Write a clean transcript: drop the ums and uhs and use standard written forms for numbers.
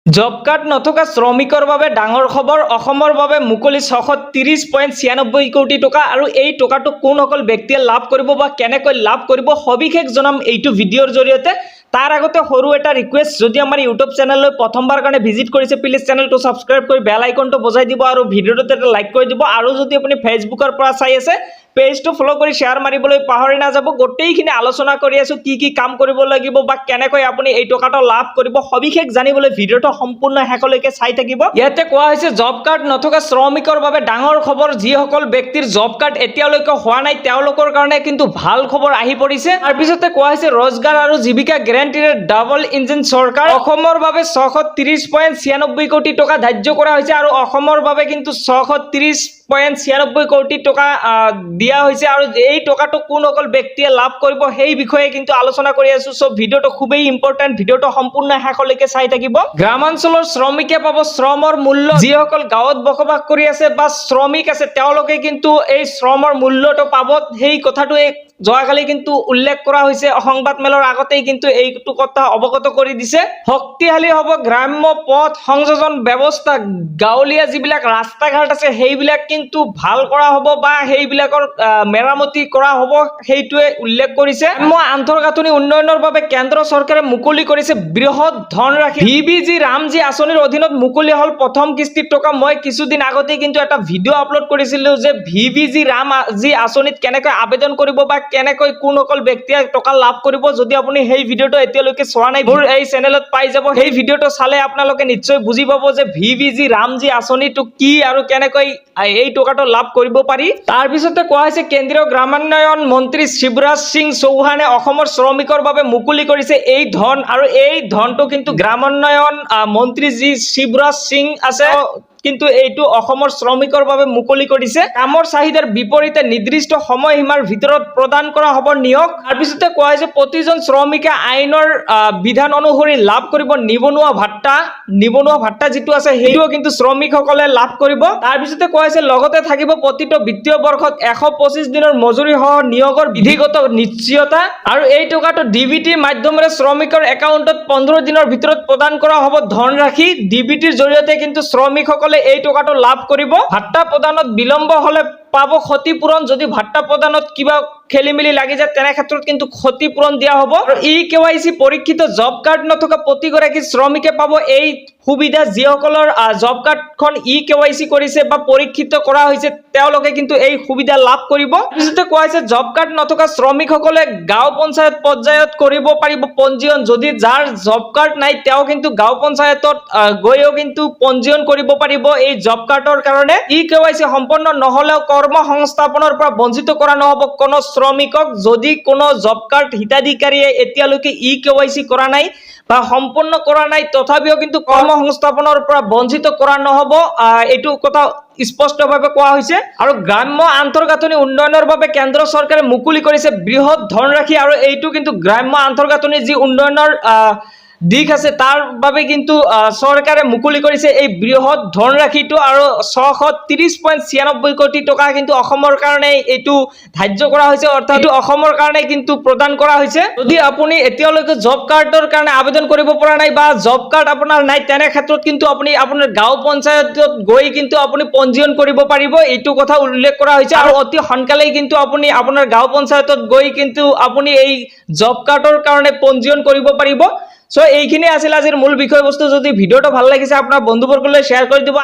job card নথকা শ্ৰমিকৰ বাবে ডাঙৰ খবৰ অসমৰ বাবে মুকলি 630.96 কোটি টকা আৰু এই টকাটো কোনসকল ব্যক্তিয়ে লাভ কৰিব বা কেনেকৈ লাভ কৰিব সবিশেষ জনাম এইটো ভিডিঅ'ৰ জৰিয়তে তাৰ আগতে সৰু এটা ৰিকুৱেষ্ট যদি আমাৰ ইউটিউব চেনেললৈ প্ৰথমবাৰ কাৰণে ভিজিট কৰিছে প্লিজ চেনেলটো সাবস্ক্ৰাইব কৰি বেল আইকনটো বজাই দিব আৰু ভিডিঅ'টোত এটা লাইক কৰি দিব আৰু যদি আপুনি ফেচবুকৰ পৰা চাই আছে পেজটো ফলো কৰি শেয়াৰ মাৰিবলৈ পাহৰি নাযাব গোটেইখিনি আলোচনা কৰি আছো কি কাম কৰিব লাগিব বা কেনেকৈ আপুনি এই টকাটো লাভ কৰিব সবিশেষ জানিবলৈ ভিডিঅ'টো সম্পূৰ্ণ শেষলৈকে চাই থাকিব ইয়াতে কোৱা হৈছে জব কাৰ্ড নথকা শ্ৰমিকৰ বাবে ডাঙৰ খবৰ যিসকল ব্যক্তিৰ জব কাৰ্ড এতিয়ালৈকে হোৱা নাই তেওঁলোকৰ কাৰণে কিন্তু ভাল খবৰ আহি পৰিছে তাৰ পিছতে কোৱা হৈছে रोजगार আৰু জীৱিকা গ্যাৰান্টিৰে ডাবল ইঞ্জিন চৰকাৰ অসমৰ বাবে 630.96 কোটি টকা ধাৰ্য কৰা হৈছে আৰু অসমৰ বাবে কিন্তু 630.96 কোটি টকা দিয়া হৈছে আৰু এই টকাটো কোনসকল ব্যক্তিয়ে লাভ কৰিব সেই বিষয়ে কিন্তু আলোচনা কৰি আছো সব ভিডিওটো খুবই ইম্পৰ্টেন্ট ভিডিওটো সম্পূৰ্ণ শেষলৈকে চাই থাকিব গ্ৰামাঞ্চলৰ শ্ৰমিকে পাব শ্ৰমৰ মূল্য যিসকল গাঁৱত বসবাস কৰি আছে বা শ্ৰমিক আছে তেওঁলোকে কিন্তু এই শ্ৰমৰ মূল্যটো পাব সেই কথাটো যোৱাকালি কিন্তু উল্লেখ কৰা হৈছে সংবাদ মেলৰ আগতেই কিন্তু এইটো কথা অৱগত কৰি দিছে শক্তিশালী হ'ব গ্ৰাম্য পথ সংযোজন ব্যৱস্থা গাঁৱলীয়া যিবিলাক ৰাস্তা ঘাট আছে সেইবিলাক কিন্তু ভাল কৰা হ'ব বা সেইবিলাকৰ মেৰামতি কৰা হ'ব সেইটোৱে উল্লেখ কৰিছে মই আন্তঃগাঁথনি উন্নয়নৰ বাবে কেন্দ্ৰ চৰকাৰে মুকলি কৰিছে বৃহৎ ধনৰাশি ভিবিজি ৰামজি আঁচনিৰ অধীনত মুকলি হল প্ৰথম কিস্তিৰ টকা মই কিছুদিন আগতে কিন্তু এটা ভিডিঅ' আপলোড কৰিছিলো যে ভিবিজি ৰামজি আঁচনিত কেনেকৈ আবেদন কৰিব বা কেনেকৈ কোনসকল ব্যক্তিয়ে টকা লাভ কৰিব যদি আপুনি সেই ভিডিঅ'টো এতিয়ালৈকে চোৱা নাই মোৰ এই চেনেলত পাই যাব সেই ভিডিঅ'টো চালে আপোনালোকে নিশ্চয় বুজি পাব যে ভিবিজি ৰামজি আঁচনিটো কি আৰু কেনেকৈ এই টকাটো লাভ কৰিব পাৰি তাৰ পিছতে কোৱা হৈছে কেন্দ্ৰীয় গ্ৰামোন্নয়ন মন্ত্ৰী শিৱৰাজ সিং চৌহানে অসমৰ শ্ৰমিকৰ বাবে মুকলি কৰিছে এই ধন আৰু এই ধনটো কিন্তু গ্ৰামোন্নয়ন মন্ত্ৰী যি শিৱৰাজ সিং আছে কিন্তু এইটো অসমৰ শ্ৰমিকৰ বাবে মুকলি কৰিছে কামৰ চাহিদাৰ বিপৰীতে নিৰ্দিষ্ট সময়সীমাৰ ভিতৰত প্ৰদান কৰা হ'ব নিয়োগ তাৰ পিছতে কোৱা হৈছে প্ৰতিজন শ্ৰমিকে আইনৰ বিধান অনুসৰি লাভ কৰিব নিবনুৱা ভাত্তা যেটো আছে সেইটো কিন্তু শ্ৰমিকসকলে লাভ কৰিব তাৰ পিছতে কোৱা হৈছে লগতে থাকিব প্ৰতিটো বিত্তীয় বৰ্ষত 125 দিনৰ মজুৰি সহ নিয়োগৰ বিধিগত নিশ্চয়তা আৰু এই টকাটো ডিবিটিৰ মাধ্যমেৰে শ্ৰমিকৰ একাউণ্টত 15 দিনৰ ভিতৰত প্ৰদান কৰা হ'ব ধনৰাশি ডিবিটিৰ জৰিয়তে কিন্তু শ্ৰমিকসকলে এই টকাটো লাভ কৰিব ভাত্তা প্ৰদানত বিলম্ব হলে পাব ক্ষতিপূৰণ যদি ভাত্তা প্ৰদানত কিবা খেলিমেলি লাগি যায় তেনে ক্ষেত্ৰত কিন্তু ক্ষতিপূৰণ দিয়া হ'ব আৰু ইকেৱাইচি পৰীক্ষিত জব কাৰ্ড নথকা প্ৰতিগৰাকী শ্ৰমিকে পাব এই সুবিধা যিসকলৰ জব কাৰ্ডখন ইকেৱাইচি কৰিছে বা পৰীক্ষিত কৰা হৈছে তেওঁলোকে কিন্তু এই সুবিধা লাভ কৰিব পিছতে কোৱা হৈছে জব কাৰ্ড নথকা শ্ৰমিকসকলে গাঁও পঞ্চায়ত পৰ্যায়ত কৰিব পাৰিব পঞ্জীয়ন যদি যাৰ জব কাৰ্ড নাই তেওঁ কিন্তু গাঁও পঞ্চায়তত গৈও কিন্তু পঞ্জীয়ন কৰিব পাৰিব এই জব কাৰ্ডৰ কাৰণে ইকেৱাইচি সম্পন্ন নহলেও কৰ্মসংস্থাপনৰ পৰা বঞ্চিত কৰা নহব কোনো শ্ৰমিকক যদি কোনো জব কাৰ্ড হিতাধিকাৰীয়ে এতিয়ালৈকে ইকেৱাইচি কৰা নাই বা সম্পূৰ্ণ কৰা নাই তথাপিও কিন্তু কৰ্মসংস্থাপনৰ পৰা বঞ্চিত কৰা নহব এইটো কথা স্পষ্টভাৱে কোৱা হৈছে আৰু গ্ৰাম্য আন্তঃগাঁথনি উন্নয়নৰ বাবে কেন্দ্ৰ চৰকাৰে মুকলি কৰিছে বৃহৎ ধনৰাশি আৰু এইটো কিন্তু গ্ৰাম্য আন্তঃগাঁথনি যি উন্নয়নৰ দিক আছে তাৰ বাবে কিন্তু চৰকাৰে মুকলি কৰিছে এই বৃহৎ ধনৰাশিটো আৰু 630.96 কোটি টকা কিন্তু অসমৰ কাৰণে এইটো ধাৰ্য কৰা হৈছে অৰ্থাৎ অসমৰ কাৰণে কিন্তু প্ৰদান কৰা হৈছে যদি আপুনি এতিয়ালৈকে জব কাৰ্ডৰ কাৰণে আবেদন কৰিব পৰা নাই বা জব কাৰ্ড আপোনাৰ নাই তেনে ক্ষেত্ৰত কিন্তু আপুনি আপোনাৰ গাঁও পঞ্চায়তত গৈ কিন্তু আপুনি পঞ্জীয়ন কৰিব পাৰিব এইটো কথা উল্লেখ কৰা হৈছে আৰু অতি সোনকালেই কিন্তু আপুনি আপোনাৰ গাঁও পঞ্চায়তত গৈ কিন্তু আপুনি এই জব কাৰ্ডৰ কাৰণে পঞ্জীয়ন কৰিব পাৰিব সো এইখিনি আছিল আজিৰ মূল বিষয়বস্তু যদি ভিডিওটো ভাল লাগিছে আপোনাৰ বন্ধুবৰ্গলৈ শেয়াৰ কৰি দিব